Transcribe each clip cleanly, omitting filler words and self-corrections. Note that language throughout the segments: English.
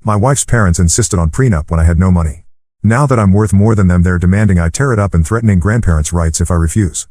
My wife's parents insisted on prenup when I had no money. Now that I'm worth more than them, they're demanding I tear it up and threatening grandparents' rights if I refuse.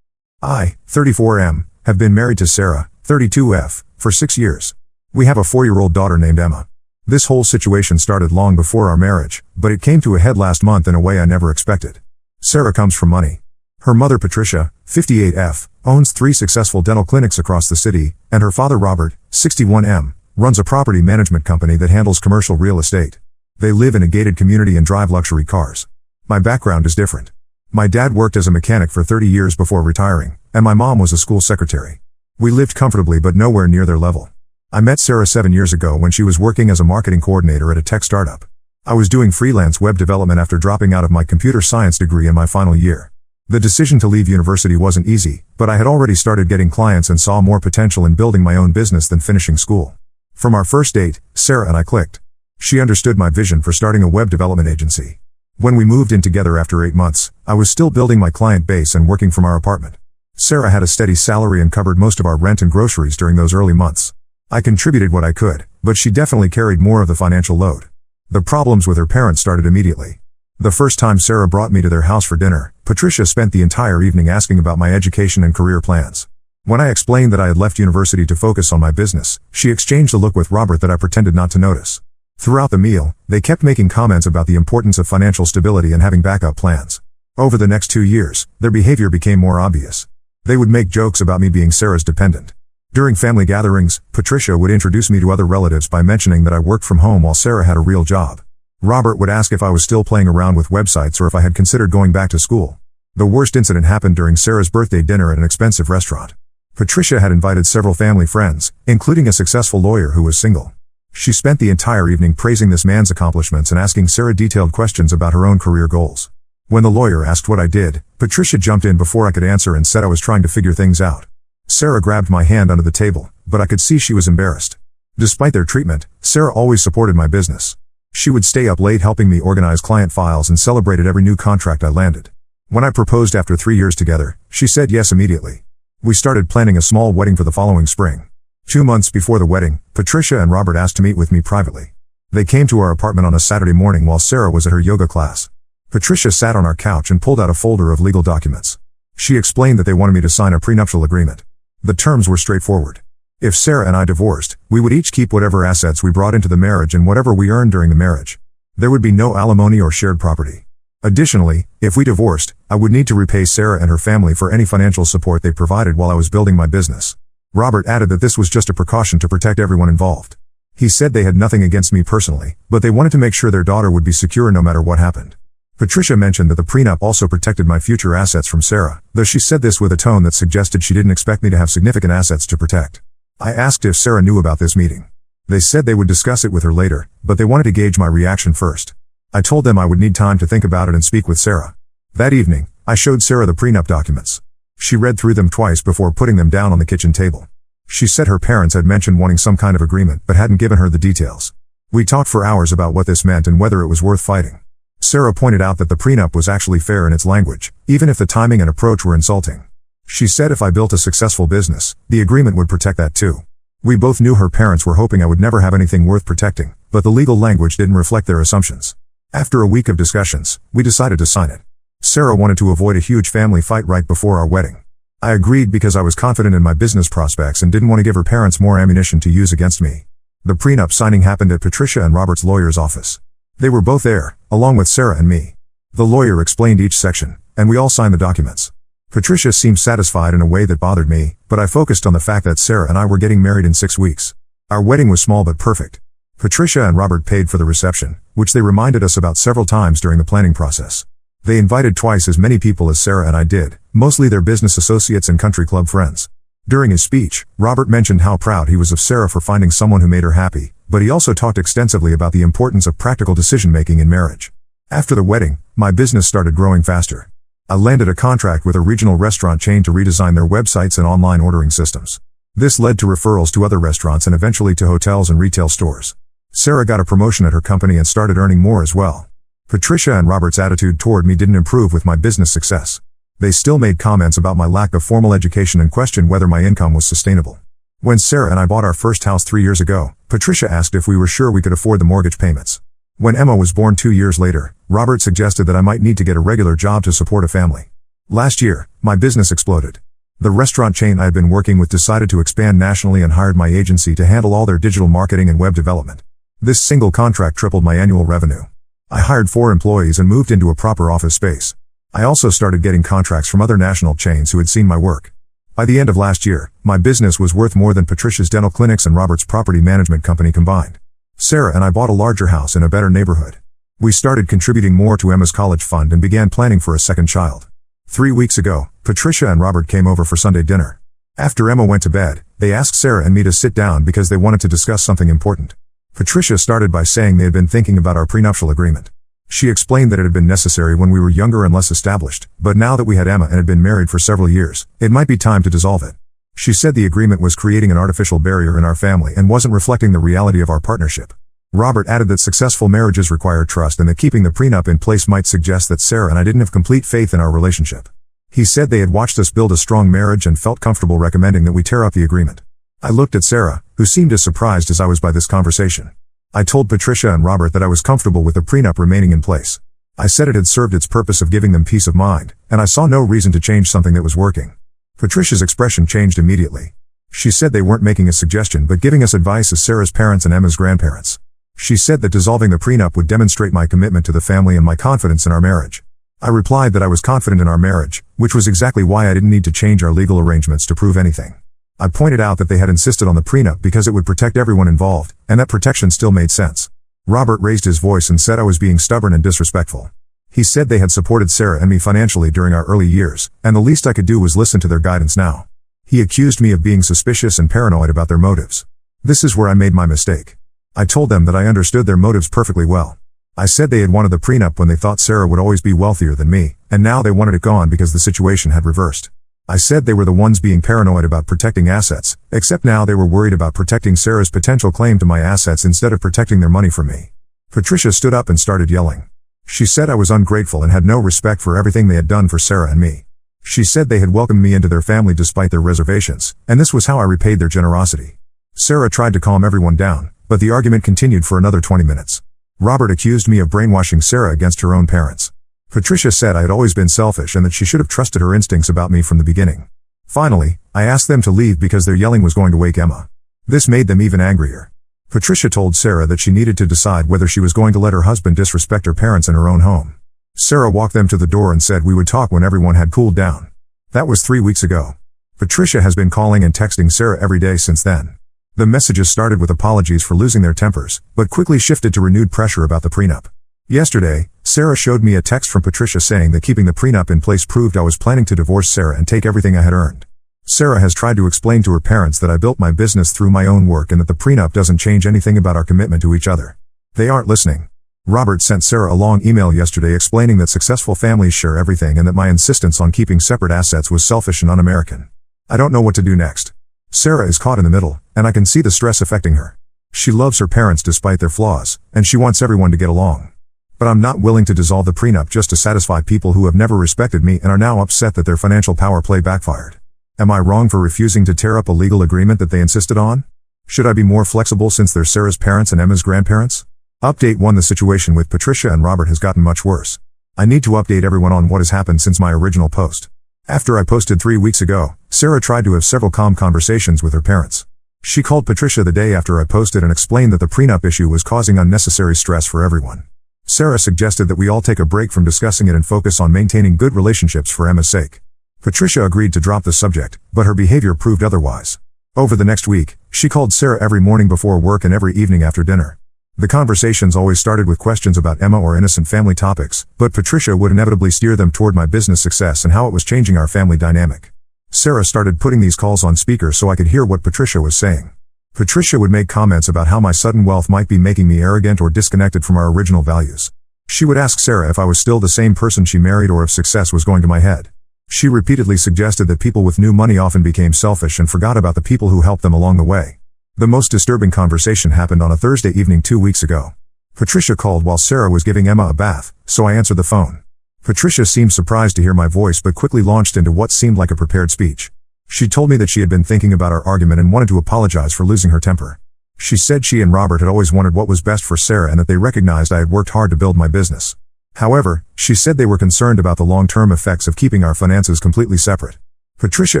I, 34M, have been married to Sarah, 32F, for 6 years. We have a 4-year-old daughter named Emma. This whole situation started long before our marriage, but it came to a head last month in a way I never expected. Sarah comes from money. Her mother Patricia, 58F, owns 3 successful dental clinics across the city, and her father Robert, 61M, runs a property management company that handles commercial real estate. They live in a gated community and drive luxury cars. My background is different. My dad worked as a mechanic for 30 years before retiring, and my mom was a school secretary. We lived comfortably but nowhere near their level. I met Sarah 7 years ago when she was working as a marketing coordinator at a tech startup. I was doing freelance web development after dropping out of my computer science degree in my final year. The decision to leave university wasn't easy, but I had already started getting clients and saw more potential in building my own business than finishing school. From our first date, Sarah and I clicked. She understood my vision for starting a web development agency. When we moved in together after 8 months, I was still building my client base and working from our apartment. Sarah had a steady salary and covered most of our rent and groceries during those early months. I contributed what I could, but she definitely carried more of the financial load. The problems with her parents started immediately. The first time Sarah brought me to their house for dinner, Patricia spent the entire evening asking about my education and career plans. When I explained that I had left university to focus on my business, she exchanged a look with Robert that I pretended not to notice. Throughout the meal, they kept making comments about the importance of financial stability and having backup plans. Over the next 2 years, their behavior became more obvious. They would make jokes about me being Sarah's dependent. During family gatherings, Patricia would introduce me to other relatives by mentioning that I worked from home while Sarah had a real job. Robert would ask if I was still playing around with websites or if I had considered going back to school. The worst incident happened during Sarah's birthday dinner at an expensive restaurant. Patricia had invited several family friends, including a successful lawyer who was single. She spent the entire evening praising this man's accomplishments and asking Sarah detailed questions about her own career goals. When the lawyer asked what I did, Patricia jumped in before I could answer and said I was trying to figure things out. Sarah grabbed my hand under the table, but I could see she was embarrassed. Despite their treatment, Sarah always supported my business. She would stay up late helping me organize client files and celebrated every new contract I landed. When I proposed after 3 years together, she said yes immediately. We started planning a small wedding for the following spring. 2 months before the wedding, Patricia and Robert asked to meet with me privately. They came to our apartment on a Saturday morning while Sarah was at her yoga class. Patricia sat on our couch and pulled out a folder of legal documents. She explained that they wanted me to sign a prenuptial agreement. The terms were straightforward. If Sarah and I divorced, we would each keep whatever assets we brought into the marriage and whatever we earned during the marriage. There would be no alimony or shared property. Additionally, if we divorced, I would need to repay Sarah and her family for any financial support they provided while I was building my business. Robert added that this was just a precaution to protect everyone involved. He said they had nothing against me personally, but they wanted to make sure their daughter would be secure no matter what happened. Patricia mentioned that the prenup also protected my future assets from Sarah, though she said this with a tone that suggested she didn't expect me to have significant assets to protect. I asked if Sarah knew about this meeting. They said they would discuss it with her later, but they wanted to gauge my reaction first. I told them I would need time to think about it and speak with Sarah. That evening, I showed Sarah the prenup documents. She read through them twice before putting them down on the kitchen table. She said her parents had mentioned wanting some kind of agreement but hadn't given her the details. We talked for hours about what this meant and whether it was worth fighting. Sarah pointed out that the prenup was actually fair in its language, even if the timing and approach were insulting. She said if I built a successful business, the agreement would protect that too. We both knew her parents were hoping I would never have anything worth protecting, but the legal language didn't reflect their assumptions. After a week of discussions, we decided to sign it. Sarah wanted to avoid a huge family fight right before our wedding. I agreed because I was confident in my business prospects and didn't want to give her parents more ammunition to use against me. The prenup signing happened at Patricia and Robert's lawyer's office. They were both there, along with Sarah and me. The lawyer explained each section, and we all signed the documents. Patricia seemed satisfied in a way that bothered me, but I focused on the fact that Sarah and I were getting married in 6 weeks. Our wedding was small but perfect. Patricia and Robert paid for the reception, which they reminded us about several times during the planning process. They invited twice as many people as Sarah and I did, mostly their business associates and country club friends. During his speech, Robert mentioned how proud he was of Sarah for finding someone who made her happy, but he also talked extensively about the importance of practical decision-making in marriage. After the wedding, my business started growing faster. I landed a contract with a regional restaurant chain to redesign their websites and online ordering systems. This led to referrals to other restaurants and eventually to hotels and retail stores. Sarah got a promotion at her company and started earning more as well. Patricia and Robert's attitude toward me didn't improve with my business success. They still made comments about my lack of formal education and questioned whether my income was sustainable. When Sarah and I bought our first house 3 years ago, Patricia asked if we were sure we could afford the mortgage payments. When Emma was born 2 years later, Robert suggested that I might need to get a regular job to support a family. Last year, my business exploded. The restaurant chain I had been working with decided to expand nationally and hired my agency to handle all their digital marketing and web development. This single contract tripled my annual revenue. I hired 4 employees and moved into a proper office space. I also started getting contracts from other national chains who had seen my work. By the end of last year, my business was worth more than Patricia's dental clinics and Robert's property management company combined. Sarah and I bought a larger house in a better neighborhood. We started contributing more to Emma's college fund and began planning for a second child. 3 weeks ago, Patricia and Robert came over for Sunday dinner. After Emma went to bed, they asked Sarah and me to sit down because they wanted to discuss something important. Patricia started by saying they had been thinking about our prenuptial agreement. She explained that it had been necessary when we were younger and less established, but now that we had Emma and had been married for several years, it might be time to dissolve it. She said the agreement was creating an artificial barrier in our family and wasn't reflecting the reality of our partnership. Robert added that successful marriages require trust and that keeping the prenup in place might suggest that Sarah and I didn't have complete faith in our relationship. He said they had watched us build a strong marriage and felt comfortable recommending that we tear up the agreement. I looked at Sarah, who seemed as surprised as I was by this conversation. I told Patricia and Robert that I was comfortable with the prenup remaining in place. I said it had served its purpose of giving them peace of mind, and I saw no reason to change something that was working. Patricia's expression changed immediately. She said they weren't making a suggestion but giving us advice as Sarah's parents and Emma's grandparents. She said that dissolving the prenup would demonstrate my commitment to the family and my confidence in our marriage. I replied that I was confident in our marriage, which was exactly why I didn't need to change our legal arrangements to prove anything. I pointed out that they had insisted on the prenup because it would protect everyone involved, and that protection still made sense. Robert raised his voice and said I was being stubborn and disrespectful. He said they had supported Sarah and me financially during our early years, and the least I could do was listen to their guidance now. He accused me of being suspicious and paranoid about their motives. This is where I made my mistake. I told them that I understood their motives perfectly well. I said they had wanted the prenup when they thought Sarah would always be wealthier than me, and now they wanted it gone because the situation had reversed. I said they were the ones being paranoid about protecting assets, except now they were worried about protecting Sarah's potential claim to my assets instead of protecting their money from me. Patricia stood up and started yelling. She said I was ungrateful and had no respect for everything they had done for Sarah and me. She said they had welcomed me into their family despite their reservations, and this was how I repaid their generosity. Sarah tried to calm everyone down, but the argument continued for another 20 minutes. Robert accused me of brainwashing Sarah against her own parents. Patricia said I had always been selfish and that she should have trusted her instincts about me from the beginning. Finally, I asked them to leave because their yelling was going to wake Emma. This made them even angrier. Patricia told Sarah that she needed to decide whether she was going to let her husband disrespect her parents in her own home. Sarah walked them to the door and said we would talk when everyone had cooled down. That was 3 weeks ago. Patricia has been calling and texting Sarah every day since then. The messages started with apologies for losing their tempers, but quickly shifted to renewed pressure about the prenup. Yesterday, Sarah showed me a text from Patricia saying that keeping the prenup in place proved I was planning to divorce Sarah and take everything I had earned. Sarah has tried to explain to her parents that I built my business through my own work and that the prenup doesn't change anything about our commitment to each other. They aren't listening. Robert sent Sarah a long email yesterday explaining that successful families share everything and that my insistence on keeping separate assets was selfish and un-American. I don't know what to do next. Sarah is caught in the middle, and I can see the stress affecting her. She loves her parents despite their flaws, and she wants everyone to get along. But I'm not willing to dissolve the prenup just to satisfy people who have never respected me and are now upset that their financial power play backfired. Am I wrong for refusing to tear up a legal agreement that they insisted on? Should I be more flexible since they're Sarah's parents and Emma's grandparents? Update 1: The situation with Patricia and Robert has gotten much worse. I need to update everyone on what has happened since my original post. After I posted 3 weeks ago, Sarah tried to have several calm conversations with her parents. She called Patricia the day after I posted and explained that the prenup issue was causing unnecessary stress for everyone. Sarah suggested that we all take a break from discussing it and focus on maintaining good relationships for Emma's sake. Patricia agreed to drop the subject, but her behavior proved otherwise. Over the next week, she called Sarah every morning before work and every evening after dinner. The conversations always started with questions about Emma or innocent family topics, but Patricia would inevitably steer them toward my business success and how it was changing our family dynamic. Sarah started putting these calls on speaker so I could hear what Patricia was saying. Patricia would make comments about how my sudden wealth might be making me arrogant or disconnected from our original values. She would ask Sarah if I was still the same person she married or if success was going to my head. She repeatedly suggested that people with new money often became selfish and forgot about the people who helped them along the way. The most disturbing conversation happened on a Thursday evening 2 weeks ago. Patricia called while Sarah was giving Emma a bath, so I answered the phone. Patricia seemed surprised to hear my voice but quickly launched into what seemed like a prepared speech. She told me that she had been thinking about our argument and wanted to apologize for losing her temper. She said she and Robert had always wanted what was best for Sarah and that they recognized I had worked hard to build my business. However, she said they were concerned about the long-term effects of keeping our finances completely separate. Patricia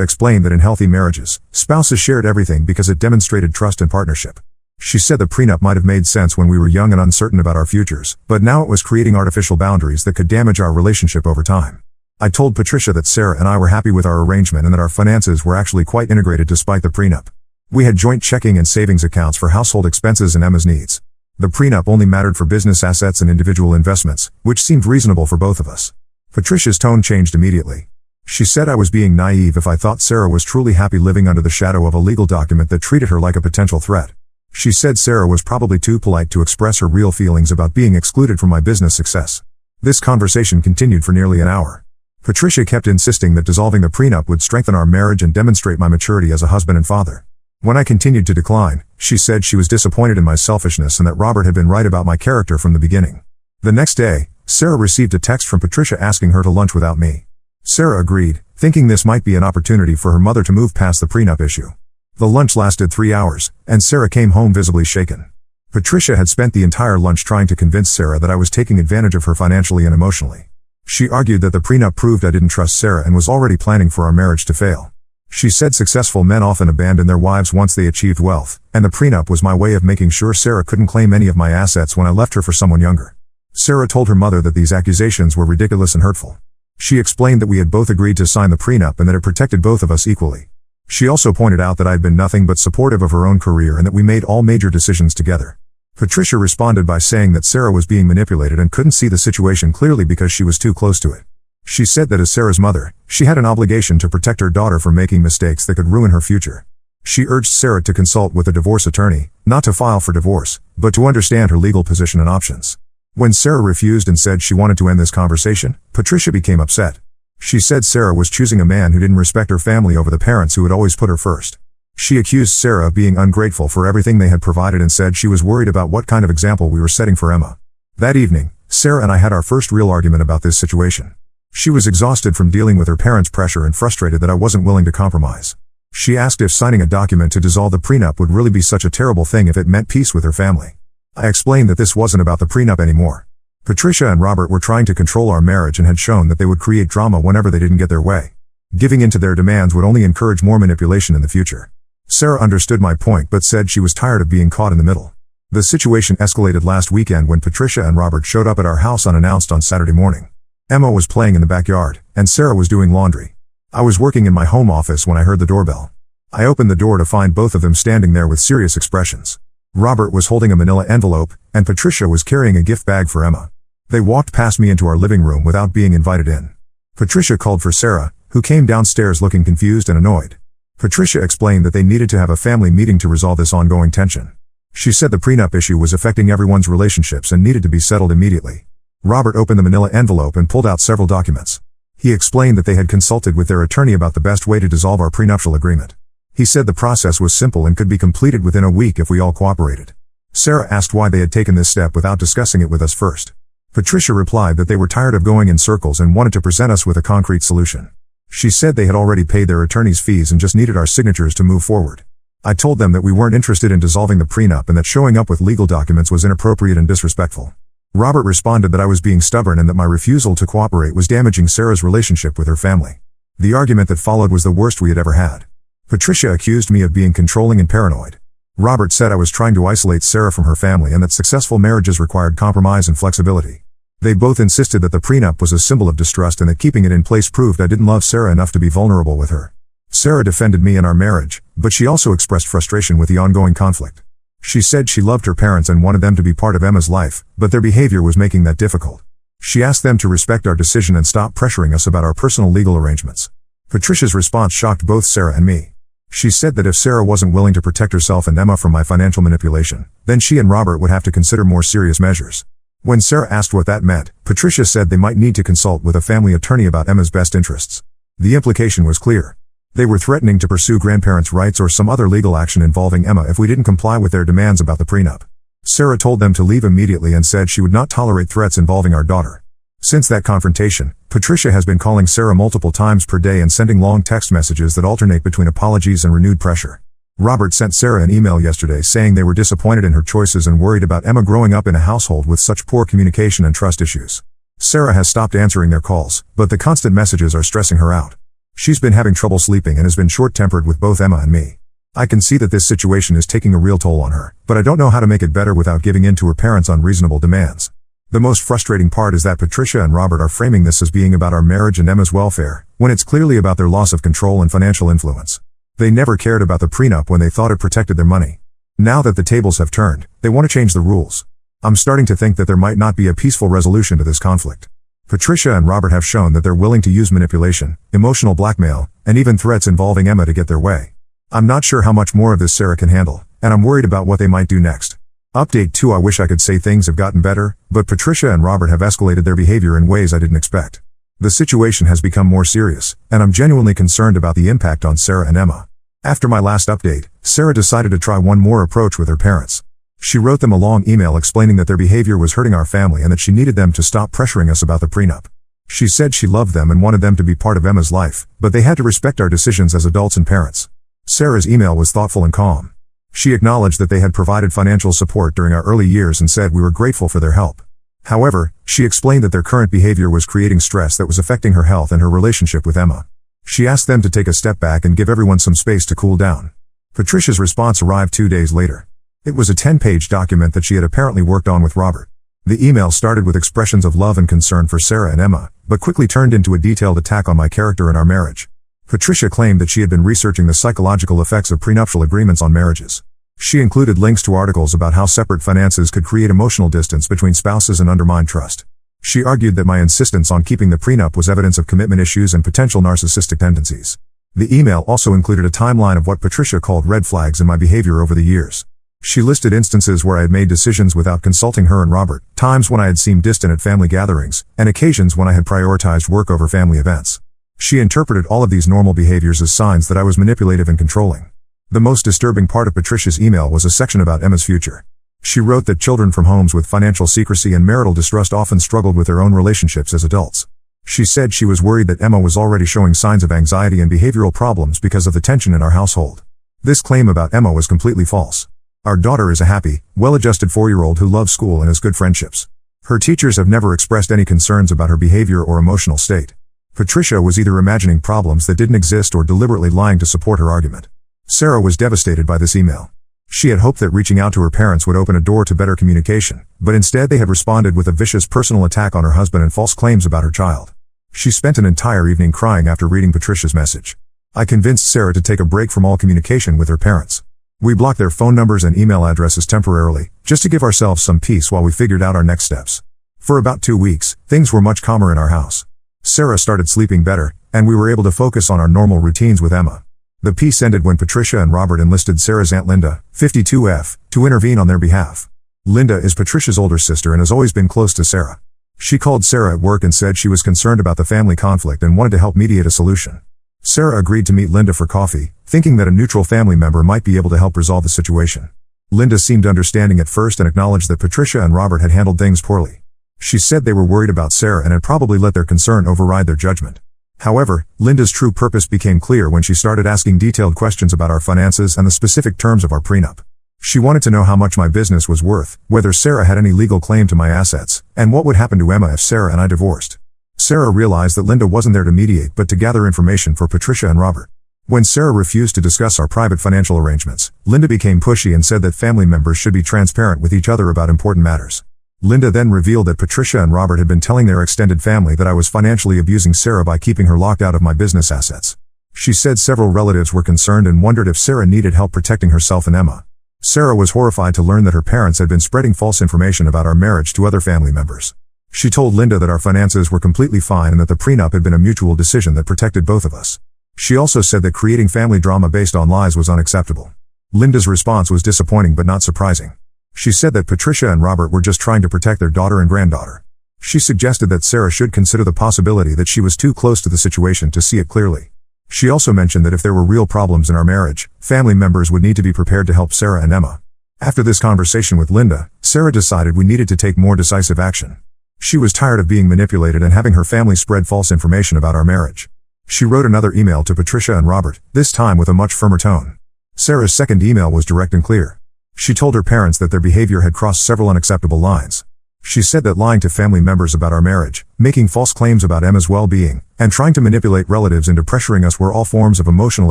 explained that in healthy marriages, spouses shared everything because it demonstrated trust and partnership. She said the prenup might have made sense when we were young and uncertain about our futures, but now it was creating artificial boundaries that could damage our relationship over time. I told Patricia that Sarah and I were happy with our arrangement and that our finances were actually quite integrated despite the prenup. We had joint checking and savings accounts for household expenses and Emma's needs. The prenup only mattered for business assets and individual investments, which seemed reasonable for both of us. Patricia's tone changed immediately. She said I was being naive if I thought Sarah was truly happy living under the shadow of a legal document that treated her like a potential threat. She said Sarah was probably too polite to express her real feelings about being excluded from my business success. This conversation continued for nearly an hour. Patricia kept insisting that dissolving the prenup would strengthen our marriage and demonstrate my maturity as a husband and father. When I continued to decline, she said she was disappointed in my selfishness and that Robert had been right about my character from the beginning. The next day, Sarah received a text from Patricia asking her to lunch without me. Sarah agreed, thinking this might be an opportunity for her mother to move past the prenup issue. The lunch lasted 3 hours, and Sarah came home visibly shaken. Patricia had spent the entire lunch trying to convince Sarah that I was taking advantage of her financially and emotionally. She argued that the prenup proved I didn't trust Sarah and was already planning for our marriage to fail. She said successful men often abandon their wives once they achieved wealth, and the prenup was my way of making sure Sarah couldn't claim any of my assets when I left her for someone younger. Sarah told her mother that these accusations were ridiculous and hurtful. She explained that we had both agreed to sign the prenup and that it protected both of us equally. She also pointed out that I had been nothing but supportive of her own career and that we made all major decisions together. Patricia responded by saying that Sarah was being manipulated and couldn't see the situation clearly because she was too close to it. She said that as Sarah's mother, she had an obligation to protect her daughter from making mistakes that could ruin her future. She urged Sarah to consult with a divorce attorney, not to file for divorce, but to understand her legal position and options. When Sarah refused and said she wanted to end this conversation, Patricia became upset. She said Sarah was choosing a man who didn't respect her family over the parents who had always put her first. She accused Sarah of being ungrateful for everything they had provided and said she was worried about what kind of example we were setting for Emma. That evening, Sarah and I had our first real argument about this situation. She was exhausted from dealing with her parents' pressure and frustrated that I wasn't willing to compromise. She asked if signing a document to dissolve the prenup would really be such a terrible thing if it meant peace with her family. I explained that this wasn't about the prenup anymore. Patricia and Robert were trying to control our marriage and had shown that they would create drama whenever they didn't get their way. Giving in to their demands would only encourage more manipulation in the future. Sarah understood my point but said she was tired of being caught in the middle. The situation escalated last weekend when Patricia and Robert showed up at our house unannounced on Saturday morning. Emma was playing in the backyard, and Sarah was doing laundry. I was working in my home office when I heard the doorbell. I opened the door to find both of them standing there with serious expressions. Robert was holding a manila envelope, and Patricia was carrying a gift bag for Emma. They walked past me into our living room without being invited in. Patricia called for Sarah, who came downstairs looking confused and annoyed. Patricia explained that they needed to have a family meeting to resolve this ongoing tension. She said the prenup issue was affecting everyone's relationships and needed to be settled immediately. Robert opened the manila envelope and pulled out several documents. He explained that they had consulted with their attorney about the best way to dissolve our prenuptial agreement. He said the process was simple and could be completed within a week if we all cooperated. Sarah asked why they had taken this step without discussing it with us first. Patricia replied that they were tired of going in circles and wanted to present us with a concrete solution. She said they had already paid their attorney's fees and just needed our signatures to move forward. I told them that we weren't interested in dissolving the prenup and that showing up with legal documents was inappropriate and disrespectful. Robert responded that I was being stubborn and that my refusal to cooperate was damaging Sarah's relationship with her family. The argument that followed was the worst we had ever had. Patricia accused me of being controlling and paranoid. Robert said I was trying to isolate Sarah from her family and that successful marriages required compromise and flexibility. They both insisted that the prenup was a symbol of distrust and that keeping it in place proved I didn't love Sarah enough to be vulnerable with her. Sarah defended me and our marriage, but she also expressed frustration with the ongoing conflict. She said she loved her parents and wanted them to be part of Emma's life, but their behavior was making that difficult. She asked them to respect our decision and stop pressuring us about our personal legal arrangements. Patricia's response shocked both Sarah and me. She said that if Sarah wasn't willing to protect herself and Emma from my financial manipulation, then she and Robert would have to consider more serious measures. When Sarah asked what that meant, Patricia said they might need to consult with a family attorney about Emma's best interests. The implication was clear. They were threatening to pursue grandparents' rights or some other legal action involving Emma if we didn't comply with their demands about the prenup. Sarah told them to leave immediately and said she would not tolerate threats involving our daughter. Since that confrontation, Patricia has been calling Sarah multiple times per day and sending long text messages that alternate between apologies and renewed pressure. Robert sent Sarah an email yesterday saying they were disappointed in her choices and worried about Emma growing up in a household with such poor communication and trust issues. Sarah has stopped answering their calls, but the constant messages are stressing her out. She's been having trouble sleeping and has been short-tempered with both Emma and me. I can see that this situation is taking a real toll on her, but I don't know how to make it better without giving in to her parents' unreasonable demands. The most frustrating part is that Patricia and Robert are framing this as being about our marriage and Emma's welfare, when it's clearly about their loss of control and financial influence. They never cared about the prenup when they thought it protected their money. Now that the tables have turned, they want to change the rules. I'm starting to think that there might not be a peaceful resolution to this conflict. Patricia and Robert have shown that they're willing to use manipulation, emotional blackmail, and even threats involving Emma to get their way. I'm not sure how much more of this Sarah can handle, and I'm worried about what they might do next. Update 2: I wish I could say things have gotten better, but Patricia and Robert have escalated their behavior in ways I didn't expect. The situation has become more serious, and I'm genuinely concerned about the impact on Sarah and Emma. After my last update, Sarah decided to try one more approach with her parents. She wrote them a long email explaining that their behavior was hurting our family and that she needed them to stop pressuring us about the prenup. She said she loved them and wanted them to be part of Emma's life, but they had to respect our decisions as adults and parents. Sarah's email was thoughtful and calm. She acknowledged that they had provided financial support during our early years and said we were grateful for their help. However, she explained that their current behavior was creating stress that was affecting her health and her relationship with Emma. She asked them to take a step back and give everyone some space to cool down. Patricia's response arrived 2 days later. It was a 10-page document that she had apparently worked on with Robert. The email started with expressions of love and concern for Sarah and Emma, but quickly turned into a detailed attack on my character and our marriage. Patricia claimed that she had been researching the psychological effects of prenuptial agreements on marriages. She included links to articles about how separate finances could create emotional distance between spouses and undermine trust. She argued that my insistence on keeping the prenup was evidence of commitment issues and potential narcissistic tendencies. The email also included a timeline of what Patricia called red flags in my behavior over the years. She listed instances where I had made decisions without consulting her and Robert, times when I had seemed distant at family gatherings, and occasions when I had prioritized work over family events. She interpreted all of these normal behaviors as signs that I was manipulative and controlling. The most disturbing part of Patricia's email was a section about Emma's future. She wrote that children from homes with financial secrecy and marital distrust often struggled with their own relationships as adults. She said she was worried that Emma was already showing signs of anxiety and behavioral problems because of the tension in our household. This claim about Emma was completely false. Our daughter is a happy, well-adjusted 4-year-old who loves school and has good friendships. Her teachers have never expressed any concerns about her behavior or emotional state. Patricia was either imagining problems that didn't exist or deliberately lying to support her argument. Sarah was devastated by this email. She had hoped that reaching out to her parents would open a door to better communication, but instead they had responded with a vicious personal attack on her husband and false claims about her child. She spent an entire evening crying after reading Patricia's message. I convinced Sarah to take a break from all communication with her parents. We blocked their phone numbers and email addresses temporarily, just to give ourselves some peace while we figured out our next steps. For about 2 weeks, things were much calmer in our house. Sarah started sleeping better, and we were able to focus on our normal routines with Emma. The peace ended when Patricia and Robert enlisted Sarah's Aunt Linda, 52F, to intervene on their behalf. Linda is Patricia's older sister and has always been close to Sarah. She called Sarah at work and said she was concerned about the family conflict and wanted to help mediate a solution. Sarah agreed to meet Linda for coffee, thinking that a neutral family member might be able to help resolve the situation. Linda seemed understanding at first and acknowledged that Patricia and Robert had handled things poorly. She said they were worried about Sarah and had probably let their concern override their judgment. However, Linda's true purpose became clear when she started asking detailed questions about our finances and the specific terms of our prenup. She wanted to know how much my business was worth, whether Sarah had any legal claim to my assets, and what would happen to Emma if Sarah and I divorced. Sarah realized that Linda wasn't there to mediate but to gather information for Patricia and Robert. When Sarah refused to discuss our private financial arrangements, Linda became pushy and said that family members should be transparent with each other about important matters. Linda then revealed that Patricia and Robert had been telling their extended family that I was financially abusing Sarah by keeping her locked out of my business assets. She said several relatives were concerned and wondered if Sarah needed help protecting herself and Emma. Sarah was horrified to learn that her parents had been spreading false information about our marriage to other family members. She told Linda that our finances were completely fine and that the prenup had been a mutual decision that protected both of us. She also said that creating family drama based on lies was unacceptable. Linda's response was disappointing but not surprising. She said that Patricia and Robert were just trying to protect their daughter and granddaughter. She suggested that Sarah should consider the possibility that she was too close to the situation to see it clearly. She also mentioned that if there were real problems in our marriage, family members would need to be prepared to help Sarah and Emma. After this conversation with Linda, Sarah decided we needed to take more decisive action. She was tired of being manipulated and having her family spread false information about our marriage. She wrote another email to Patricia and Robert, this time with a much firmer tone. Sarah's second email was direct and clear. She told her parents that their behavior had crossed several unacceptable lines. She said that lying to family members about our marriage, making false claims about Emma's well-being, and trying to manipulate relatives into pressuring us were all forms of emotional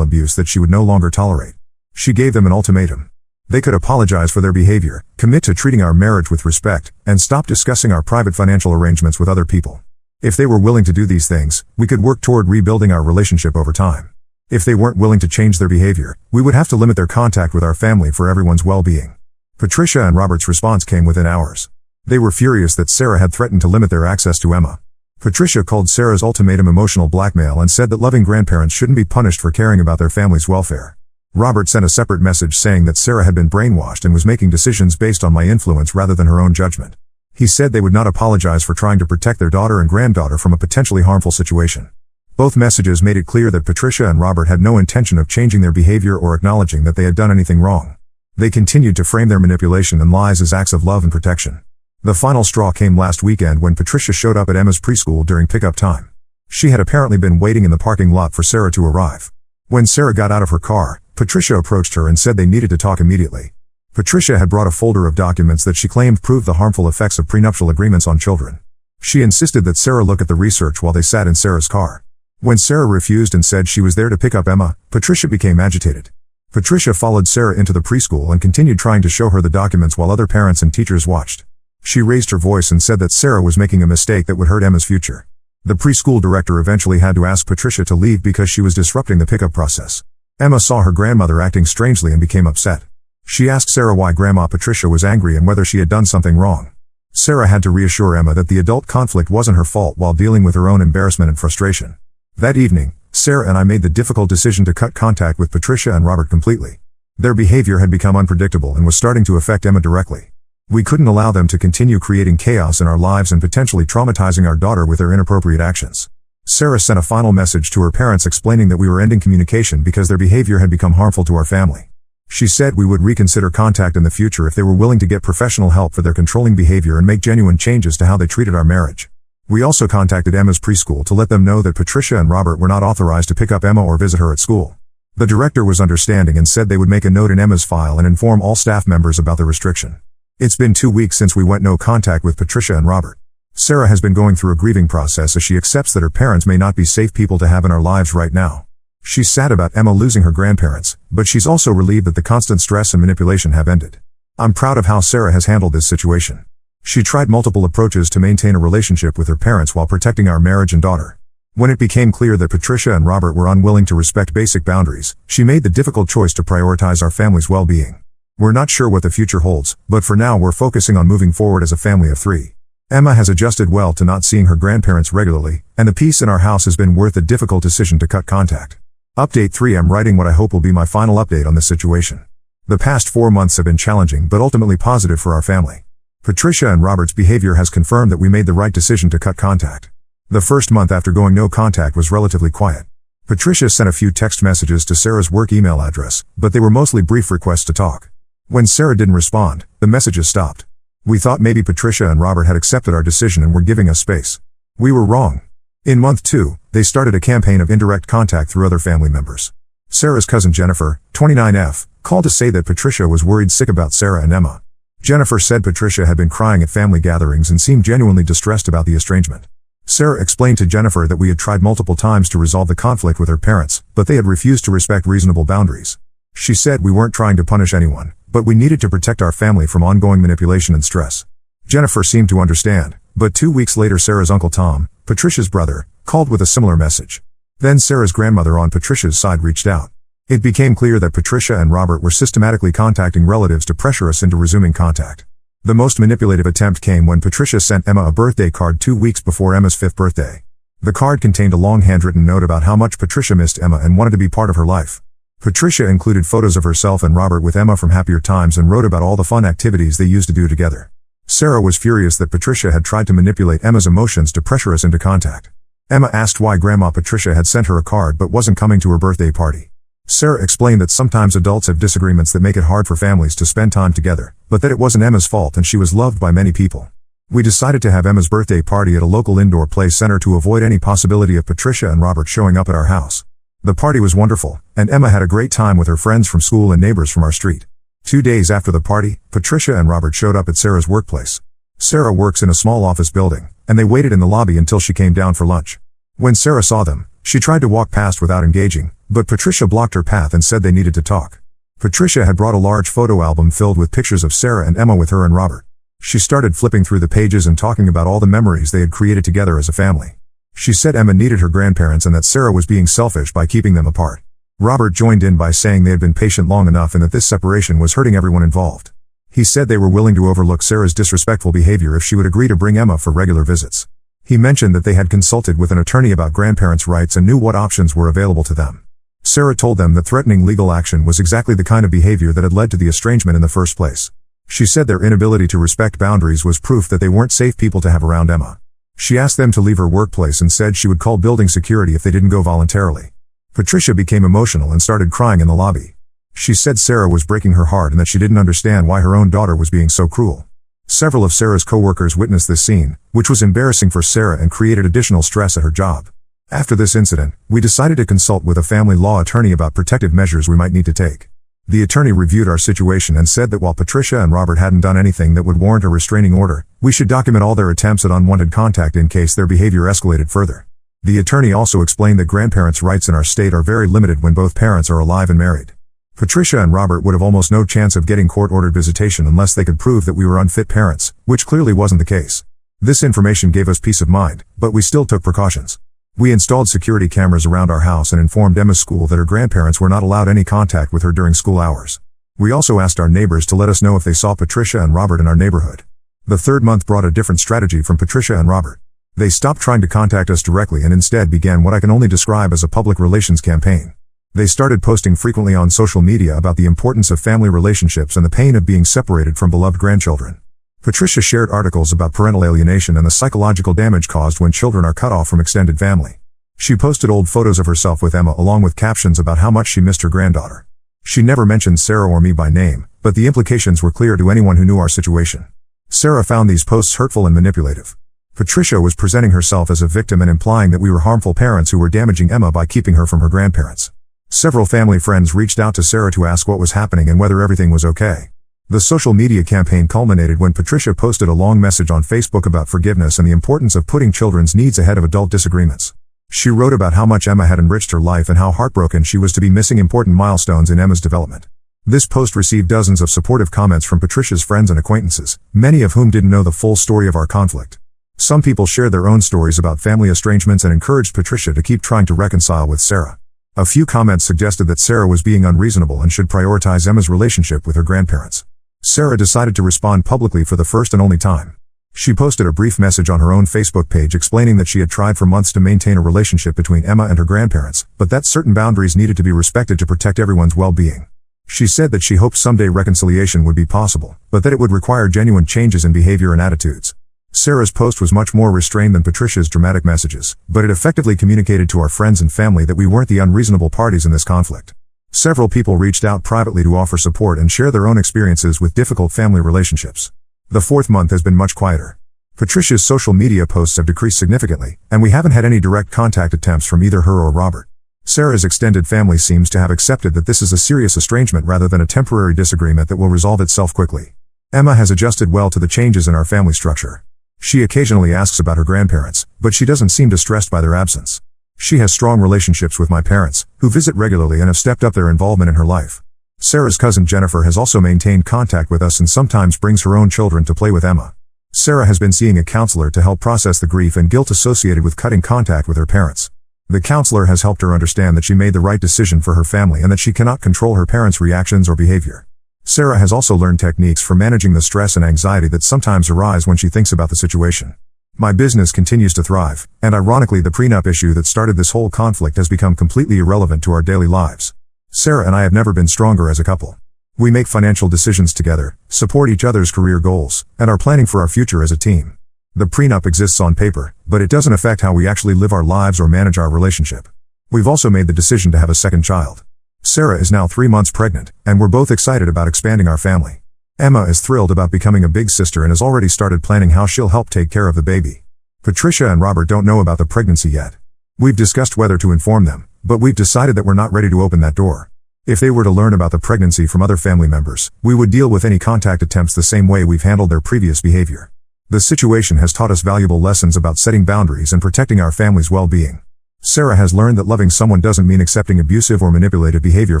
abuse that she would no longer tolerate. She gave them an ultimatum. They could apologize for their behavior, commit to treating our marriage with respect, and stop discussing our private financial arrangements with other people. If they were willing to do these things, we could work toward rebuilding our relationship over time. If they weren't willing to change their behavior, we would have to limit their contact with our family for everyone's well-being. Patricia and Robert's response came within hours. They were furious that Sarah had threatened to limit their access to Emma. Patricia called Sarah's ultimatum emotional blackmail and said that loving grandparents shouldn't be punished for caring about their family's welfare. Robert sent a separate message saying that Sarah had been brainwashed and was making decisions based on my influence rather than her own judgment. He said they would not apologize for trying to protect their daughter and granddaughter from a potentially harmful situation. Both messages made it clear that Patricia and Robert had no intention of changing their behavior or acknowledging that they had done anything wrong. They continued to frame their manipulation and lies as acts of love and protection. The final straw came last weekend when Patricia showed up at Emma's preschool during pickup time. She had apparently been waiting in the parking lot for Sarah to arrive. When Sarah got out of her car, Patricia approached her and said they needed to talk immediately. Patricia had brought a folder of documents that she claimed proved the harmful effects of prenuptial agreements on children. She insisted that Sarah look at the research while they sat in Sarah's car. When Sarah refused and said she was there to pick up Emma, Patricia became agitated. Patricia followed Sarah into the preschool and continued trying to show her the documents while other parents and teachers watched. She raised her voice and said that Sarah was making a mistake that would hurt Emma's future. The preschool director eventually had to ask Patricia to leave because she was disrupting the pickup process. Emma saw her grandmother acting strangely and became upset. She asked Sarah why Grandma Patricia was angry and whether she had done something wrong. Sarah had to reassure Emma that the adult conflict wasn't her fault while dealing with her own embarrassment and frustration. That evening, Sarah and I made the difficult decision to cut contact with Patricia and Robert completely. Their behavior had become unpredictable and was starting to affect Emma directly. We couldn't allow them to continue creating chaos in our lives and potentially traumatizing our daughter with their inappropriate actions. Sarah sent a final message to her parents explaining that we were ending communication because their behavior had become harmful to our family. She said we would reconsider contact in the future if they were willing to get professional help for their controlling behavior and make genuine changes to how they treated our marriage. We also contacted Emma's preschool to let them know that Patricia and Robert were not authorized to pick up Emma or visit her at school. The director was understanding and said they would make a note in Emma's file and inform all staff members about the restriction. It's been 2 weeks since we went no contact with Patricia and Robert. Sarah has been going through a grieving process as she accepts that her parents may not be safe people to have in our lives right now. She's sad about Emma losing her grandparents, but she's also relieved that the constant stress and manipulation have ended. I'm proud of how Sarah has handled this situation. She tried multiple approaches to maintain a relationship with her parents while protecting our marriage and daughter. When it became clear that Patricia and Robert were unwilling to respect basic boundaries, she made the difficult choice to prioritize our family's well-being. We're not sure what the future holds, but for now we're focusing on moving forward as a family of 3. Emma has adjusted well to not seeing her grandparents regularly, and the peace in our house has been worth the difficult decision to cut contact. Update 3: I'm writing what I hope will be my final update on this situation. The past 4 months have been challenging but ultimately positive for our family. Patricia and Robert's behavior has confirmed that we made the right decision to cut contact. The first month after going no contact was relatively quiet. Patricia sent a few text messages to Sarah's work email address, but they were mostly brief requests to talk. When Sarah didn't respond, the messages stopped. We thought maybe Patricia and Robert had accepted our decision and were giving us space. We were wrong. In month 2, they started a campaign of indirect contact through other family members. Sarah's cousin Jennifer, 29F, called to say that Patricia was worried sick about Sarah and Emma. Jennifer said Patricia had been crying at family gatherings and seemed genuinely distressed about the estrangement. Sarah explained to Jennifer that we had tried multiple times to resolve the conflict with her parents, but they had refused to respect reasonable boundaries. She said we weren't trying to punish anyone, but we needed to protect our family from ongoing manipulation and stress. Jennifer seemed to understand, but 2 weeks later Sarah's Uncle Tom, Patricia's brother, called with a similar message. Then Sarah's grandmother on Patricia's side reached out. It became clear that Patricia and Robert were systematically contacting relatives to pressure us into resuming contact. The most manipulative attempt came when Patricia sent Emma a birthday card 2 weeks before Emma's 5th birthday. The card contained a long handwritten note about how much Patricia missed Emma and wanted to be part of her life. Patricia included photos of herself and Robert with Emma from happier times and wrote about all the fun activities they used to do together. Sarah was furious that Patricia had tried to manipulate Emma's emotions to pressure us into contact. Emma asked why Grandma Patricia had sent her a card but wasn't coming to her birthday party. Sarah explained that sometimes adults have disagreements that make it hard for families to spend time together, but that it wasn't Emma's fault and she was loved by many people. We decided to have Emma's birthday party at a local indoor play center to avoid any possibility of Patricia and Robert showing up at our house. The party was wonderful, and Emma had a great time with her friends from school and neighbors from our street. 2 days after the party, Patricia and Robert showed up at Sarah's workplace. Sarah works in a small office building, and they waited in the lobby until she came down for lunch. When Sarah saw them, she tried to walk past without engaging, but Patricia blocked her path and said they needed to talk. Patricia had brought a large photo album filled with pictures of Sarah and Emma with her and Robert. She started flipping through the pages and talking about all the memories they had created together as a family. She said Emma needed her grandparents and that Sarah was being selfish by keeping them apart. Robert joined in by saying they had been patient long enough and that this separation was hurting everyone involved. He said they were willing to overlook Sarah's disrespectful behavior if she would agree to bring Emma for regular visits. He mentioned that they had consulted with an attorney about grandparents' rights and knew what options were available to them. Sarah told them that threatening legal action was exactly the kind of behavior that had led to the estrangement in the first place. She said their inability to respect boundaries was proof that they weren't safe people to have around Emma. She asked them to leave her workplace and said she would call building security if they didn't go voluntarily. Patricia became emotional and started crying in the lobby. She said Sarah was breaking her heart and that she didn't understand why her own daughter was being so cruel. Several of Sarah's co-workers witnessed this scene, which was embarrassing for Sarah and created additional stress at her job. After this incident, we decided to consult with a family law attorney about protective measures we might need to take. The attorney reviewed our situation and said that while Patricia and Robert hadn't done anything that would warrant a restraining order, we should document all their attempts at unwanted contact in case their behavior escalated further. The attorney also explained that grandparents' rights in our state are very limited when both parents are alive and married. Patricia and Robert would have almost no chance of getting court-ordered visitation unless they could prove that we were unfit parents, which clearly wasn't the case. This information gave us peace of mind, but we still took precautions. We installed security cameras around our house and informed Emma's school that her grandparents were not allowed any contact with her during school hours. We also asked our neighbors to let us know if they saw Patricia and Robert in our neighborhood. The third month brought a different strategy from Patricia and Robert. They stopped trying to contact us directly and instead began what I can only describe as a public relations campaign. They started posting frequently on social media about the importance of family relationships and the pain of being separated from beloved grandchildren. Patricia shared articles about parental alienation and the psychological damage caused when children are cut off from extended family. She posted old photos of herself with Emma along with captions about how much she missed her granddaughter. She never mentioned Sarah or me by name, but the implications were clear to anyone who knew our situation. Sarah found these posts hurtful and manipulative. Patricia was presenting herself as a victim and implying that we were harmful parents who were damaging Emma by keeping her from her grandparents. Several family friends reached out to Sarah to ask what was happening and whether everything was okay. The social media campaign culminated when Patricia posted a long message on Facebook about forgiveness and the importance of putting children's needs ahead of adult disagreements. She wrote about how much Emma had enriched her life and how heartbroken she was to be missing important milestones in Emma's development. This post received dozens of supportive comments from Patricia's friends and acquaintances, many of whom didn't know the full story of our conflict. Some people shared their own stories about family estrangements and encouraged Patricia to keep trying to reconcile with Sarah. A few comments suggested that Sarah was being unreasonable and should prioritize Emma's relationship with her grandparents. Sarah decided to respond publicly for the first and only time. She posted a brief message on her own Facebook page explaining that she had tried for months to maintain a relationship between Emma and her grandparents, but that certain boundaries needed to be respected to protect everyone's well-being. She said that she hoped someday reconciliation would be possible, but that it would require genuine changes in behavior and attitudes. Sarah's post was much more restrained than Patricia's dramatic messages, but it effectively communicated to our friends and family that we weren't the unreasonable parties in this conflict. Several people reached out privately to offer support and share their own experiences with difficult family relationships. The fourth month has been much quieter. Patricia's social media posts have decreased significantly, and we haven't had any direct contact attempts from either her or Robert. Sarah's extended family seems to have accepted that this is a serious estrangement rather than a temporary disagreement that will resolve itself quickly. Emma has adjusted well to the changes in our family structure. She occasionally asks about her grandparents, but she doesn't seem distressed by their absence. She has strong relationships with my parents, who visit regularly and have stepped up their involvement in her life. Sarah's cousin Jennifer has also maintained contact with us and sometimes brings her own children to play with Emma. Sarah has been seeing a counselor to help process the grief and guilt associated with cutting contact with her parents. The counselor has helped her understand that she made the right decision for her family and that she cannot control her parents' reactions or behavior. Sarah has also learned techniques for managing the stress and anxiety that sometimes arise when she thinks about the situation. My business continues to thrive, and ironically the prenup issue that started this whole conflict has become completely irrelevant to our daily lives. Sarah and I have never been stronger as a couple. We make financial decisions together, support each other's career goals, and are planning for our future as a team. The prenup exists on paper, but it doesn't affect how we actually live our lives or manage our relationship. We've also made the decision to have a second child. Sarah is now 3 months pregnant, and we're both excited about expanding our family. Emma is thrilled about becoming a big sister and has already started planning how she'll help take care of the baby. Patricia and Robert don't know about the pregnancy yet. We've discussed whether to inform them, but we've decided that we're not ready to open that door. If they were to learn about the pregnancy from other family members, we would deal with any contact attempts the same way we've handled their previous behavior. The situation has taught us valuable lessons about setting boundaries and protecting our family's well-being. Sarah has learned that loving someone doesn't mean accepting abusive or manipulative behavior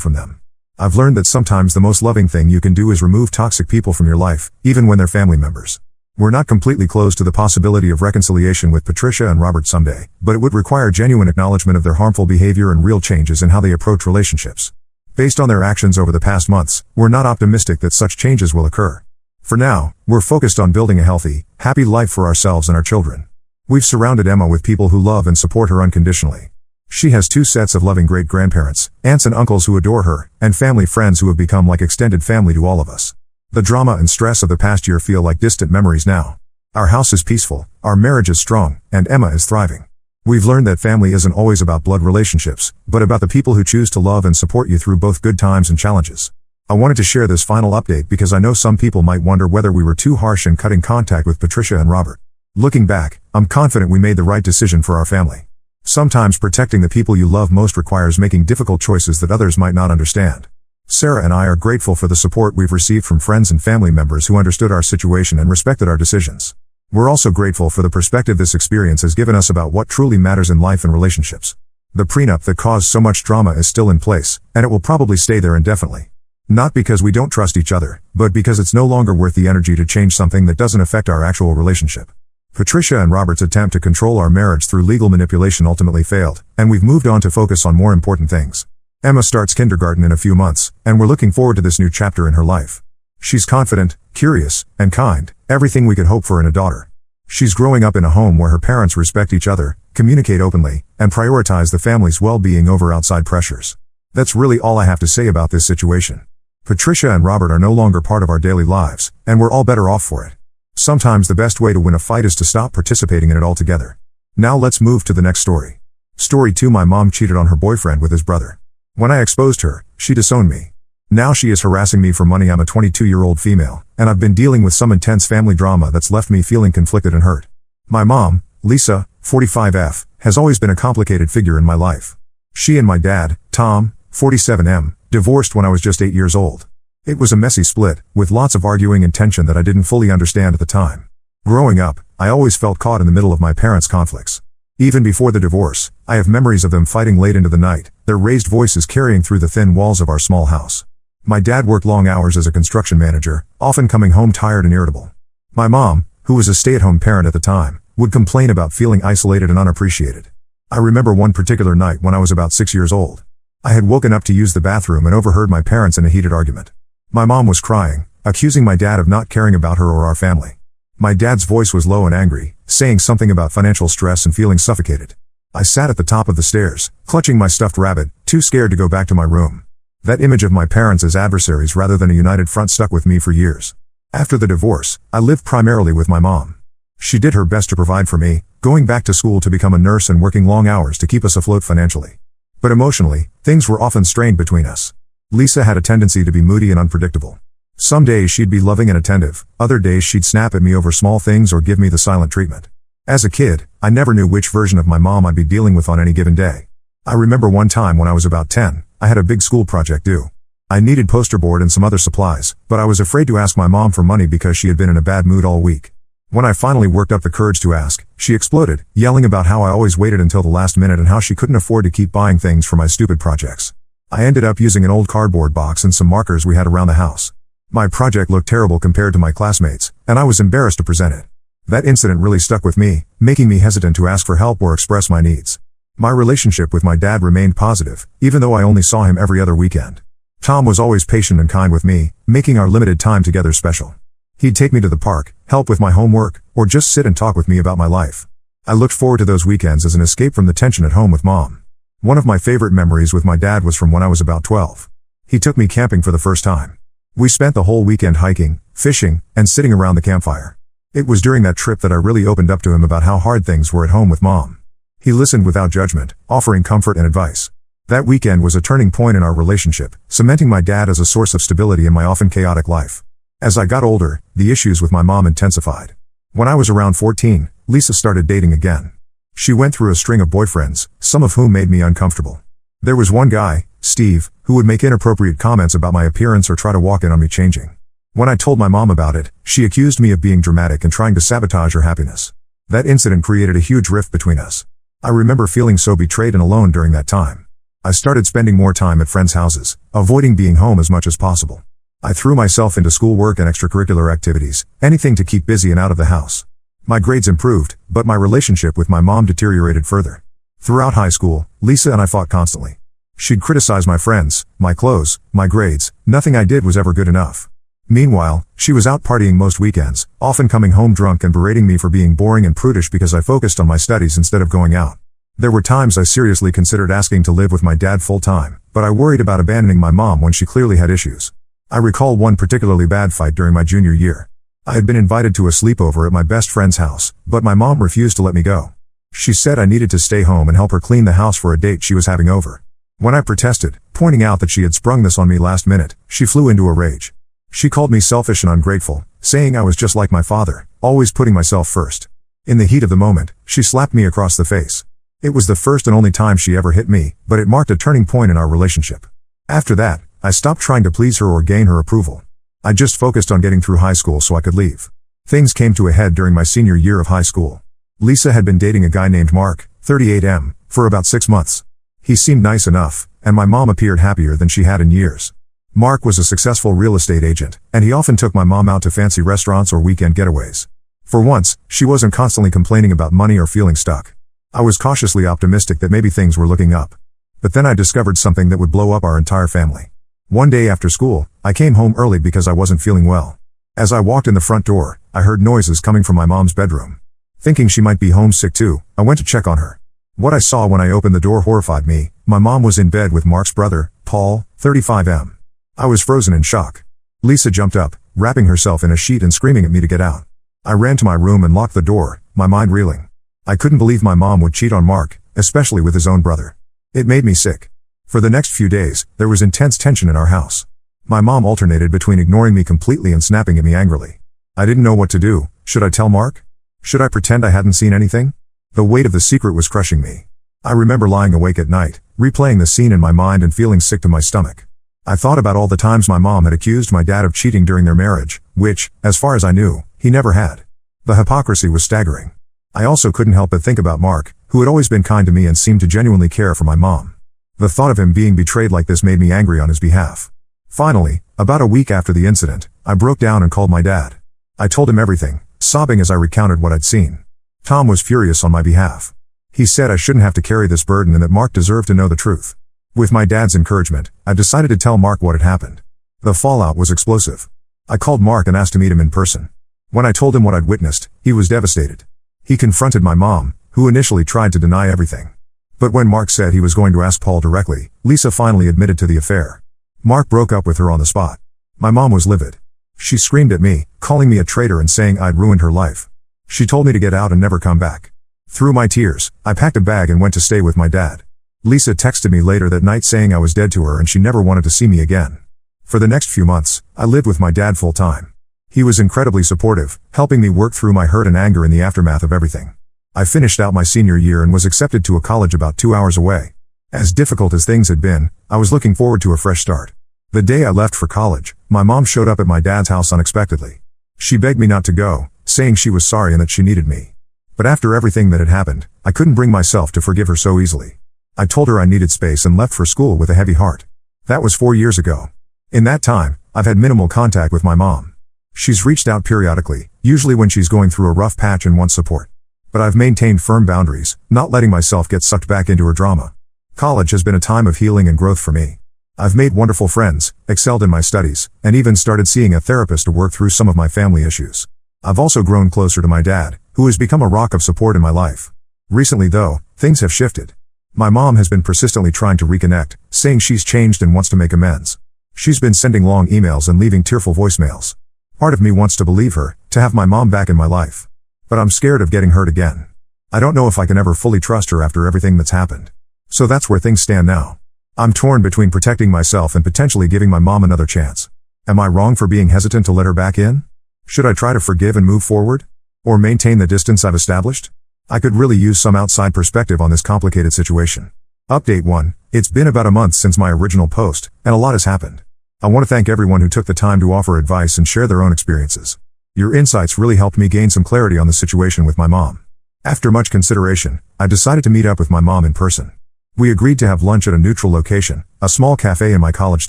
from them. I've learned that sometimes the most loving thing you can do is remove toxic people from your life, even when they're family members. We're not completely closed to the possibility of reconciliation with Patricia and Robert someday, but it would require genuine acknowledgement of their harmful behavior and real changes in how they approach relationships. Based on their actions over the past months, we're not optimistic that such changes will occur. For now, we're focused on building a healthy, happy life for ourselves and our children. We've surrounded Emma with people who love and support her unconditionally. She has 2 sets of loving great-grandparents, aunts and uncles who adore her, and family friends who have become like extended family to all of us. The drama and stress of the past year feel like distant memories now. Our house is peaceful, our marriage is strong, and Emma is thriving. We've learned that family isn't always about blood relationships, but about the people who choose to love and support you through both good times and challenges. I wanted to share this final update because I know some people might wonder whether we were too harsh in cutting contact with Patricia and Robert. Looking back, I'm confident we made the right decision for our family. Sometimes protecting the people you love most requires making difficult choices that others might not understand. Sarah and I are grateful for the support we've received from friends and family members who understood our situation and respected our decisions. We're also grateful for the perspective this experience has given us about what truly matters in life and relationships. The prenup that caused so much drama is still in place, and it will probably stay there indefinitely. Not because we don't trust each other, but because it's no longer worth the energy to change something that doesn't affect our actual relationship. Patricia and Robert's attempt to control our marriage through legal manipulation ultimately failed, and we've moved on to focus on more important things. Emma starts kindergarten in a few months, and we're looking forward to this new chapter in her life. She's confident, curious, and kind, everything we could hope for in a daughter. She's growing up in a home where her parents respect each other, communicate openly, and prioritize the family's well-being over outside pressures. That's really all I have to say about this situation. Patricia and Robert are no longer part of our daily lives, and we're all better off for it. Sometimes the best way to win a fight is to stop participating in it altogether. Now let's move to the next story. Story 2. My mom cheated on her boyfriend with his brother. When I exposed her, she disowned me. Now she is harassing me for money. I'm a 22-year-old female, and I've been dealing with some intense family drama that's left me feeling conflicted and hurt. My mom, Lisa, 45F, has always been a complicated figure in my life. She and my dad, Tom, 47M, divorced when I was just 8 years old. It was a messy split, with lots of arguing and tension that I didn't fully understand at the time. Growing up, I always felt caught in the middle of my parents' conflicts. Even before the divorce, I have memories of them fighting late into the night, their raised voices carrying through the thin walls of our small house. My dad worked long hours as a construction manager, often coming home tired and irritable. My mom, who was a stay-at-home parent at the time, would complain about feeling isolated and unappreciated. I remember one particular night when I was about 6 years old. I had woken up to use the bathroom and overheard my parents in a heated argument. My mom was crying, accusing my dad of not caring about her or our family. My dad's voice was low and angry, saying something about financial stress and feeling suffocated. I sat at the top of the stairs, clutching my stuffed rabbit, too scared to go back to my room. That image of my parents as adversaries rather than a united front stuck with me for years. After the divorce, I lived primarily with my mom. She did her best to provide for me, going back to school to become a nurse and working long hours to keep us afloat financially. But emotionally, things were often strained between us. Lisa had a tendency to be moody and unpredictable. Some days she'd be loving and attentive, other days she'd snap at me over small things or give me the silent treatment. As a kid, I never knew which version of my mom I'd be dealing with on any given day. I remember one time when I was about 10, I had a big school project due. I needed poster board and some other supplies, but I was afraid to ask my mom for money because she had been in a bad mood all week. When I finally worked up the courage to ask, she exploded, yelling about how I always waited until the last minute and how she couldn't afford to keep buying things for my stupid projects. I ended up using an old cardboard box and some markers we had around the house. My project looked terrible compared to my classmates, and I was embarrassed to present it. That incident really stuck with me, making me hesitant to ask for help or express my needs. My relationship with my dad remained positive, even though I only saw him every other weekend. Tom was always patient and kind with me, making our limited time together special. He'd take me to the park, help with my homework, or just sit and talk with me about my life. I looked forward to those weekends as an escape from the tension at home with Mom. One of my favorite memories with my dad was from when I was about 12. He took me camping for the first time. We spent the whole weekend hiking, fishing, and sitting around the campfire. It was during that trip that I really opened up to him about how hard things were at home with Mom. He listened without judgment, offering comfort and advice. That weekend was a turning point in our relationship, cementing my dad as a source of stability in my often chaotic life. As I got older, the issues with my mom intensified. When I was around 14, Lisa started dating again. She went through a string of boyfriends, some of whom made me uncomfortable. There was one guy, Steve, who would make inappropriate comments about my appearance or try to walk in on me changing. When I told my mom about it, she accused me of being dramatic and trying to sabotage her happiness. That incident created a huge rift between us. I remember feeling so betrayed and alone during that time. I started spending more time at friends' houses, avoiding being home as much as possible. I threw myself into schoolwork and extracurricular activities, anything to keep busy and out of the house. My grades improved, but my relationship with my mom deteriorated further. Throughout high school, Lisa and I fought constantly. She'd criticize my friends, my clothes, my grades. Nothing I did was ever good enough. Meanwhile, she was out partying most weekends, often coming home drunk and berating me for being boring and prudish because I focused on my studies instead of going out. There were times I seriously considered asking to live with my dad full-time, but I worried about abandoning my mom when she clearly had issues. I recall one particularly bad fight during my junior year. I had been invited to a sleepover at my best friend's house, but my mom refused to let me go. She said I needed to stay home and help her clean the house for a date she was having over. When I protested, pointing out that she had sprung this on me last minute, she flew into a rage. She called me selfish and ungrateful, saying I was just like my father, always putting myself first. In the heat of the moment, she slapped me across the face. It was the first and only time she ever hit me, but it marked a turning point in our relationship. After that, I stopped trying to please her or gain her approval. I just focused on getting through high school so I could leave. Things came to a head during my senior year of high school. Lisa had been dating a guy named Mark, 38M, for about 6 months. He seemed nice enough, and my mom appeared happier than she had in years. Mark was a successful real estate agent, and he often took my mom out to fancy restaurants or weekend getaways. For once, she wasn't constantly complaining about money or feeling stuck. I was cautiously optimistic that maybe things were looking up. But then I discovered something that would blow up our entire family. One day after school, I came home early because I wasn't feeling well. As I walked in the front door, I heard noises coming from my mom's bedroom. Thinking she might be homesick too, I went to check on her. What I saw when I opened the door horrified me. My mom was in bed with Mark's brother, Paul, 35M. I was frozen in shock. Lisa jumped up, wrapping herself in a sheet and screaming at me to get out. I ran to my room and locked the door, my mind reeling. I couldn't believe my mom would cheat on Mark, especially with his own brother. It made me sick. For the next few days, there was intense tension in our house. My mom alternated between ignoring me completely and snapping at me angrily. I didn't know what to do. Should I tell Mark? Should I pretend I hadn't seen anything? The weight of the secret was crushing me. I remember lying awake at night, replaying the scene in my mind and feeling sick to my stomach. I thought about all the times my mom had accused my dad of cheating during their marriage, which, as far as I knew, he never had. The hypocrisy was staggering. I also couldn't help but think about Mark, who had always been kind to me and seemed to genuinely care for my mom. The thought of him being betrayed like this made me angry on his behalf. Finally, about a week after the incident, I broke down and called my dad. I told him everything, sobbing as I recounted what I'd seen. Tom was furious on my behalf. He said I shouldn't have to carry this burden and that Mark deserved to know the truth. With my dad's encouragement, I decided to tell Mark what had happened. The fallout was explosive. I called Mark and asked to meet him in person. When I told him what I'd witnessed, he was devastated. He confronted my mom, who initially tried to deny everything. But when Mark said he was going to ask Paul directly, Lisa finally admitted to the affair. Mark broke up with her on the spot. My mom was livid. She screamed at me, calling me a traitor and saying I'd ruined her life. She told me to get out and never come back. Through my tears, I packed a bag and went to stay with my dad. Lisa texted me later that night saying I was dead to her and she never wanted to see me again. For the next few months, I lived with my dad full time. He was incredibly supportive, helping me work through my hurt and anger in the aftermath of everything. I finished out my senior year and was accepted to a college about 2 hours away. As difficult as things had been, I was looking forward to a fresh start. The day I left for college, my mom showed up at my dad's house unexpectedly. She begged me not to go, saying she was sorry and that she needed me. But after everything that had happened, I couldn't bring myself to forgive her so easily. I told her I needed space and left for school with a heavy heart. That was 4 years ago. In that time, I've had minimal contact with my mom. She's reached out periodically, usually when she's going through a rough patch and wants support. But I've maintained firm boundaries, not letting myself get sucked back into her drama. College has been a time of healing and growth for me. I've made wonderful friends, excelled in my studies, and even started seeing a therapist to work through some of my family issues. I've also grown closer to my dad, who has become a rock of support in my life. Recently though, things have shifted. My mom has been persistently trying to reconnect, saying she's changed and wants to make amends. She's been sending long emails and leaving tearful voicemails. Part of me wants to believe her, to have my mom back in my life. But I'm scared of getting hurt again. I don't know if I can ever fully trust her after everything that's happened. So that's where things stand now. I'm torn between protecting myself and potentially giving my mom another chance. Am I wrong for being hesitant to let her back in? Should I try to forgive and move forward? Or maintain the distance I've established? I could really use some outside perspective on this complicated situation. Update 1. It's been about a month since my original post, and a lot has happened. I want to thank everyone who took the time to offer advice and share their own experiences. Your insights really helped me gain some clarity on the situation with my mom. After much consideration, I decided to meet up with my mom in person. We agreed to have lunch at a neutral location, a small cafe in my college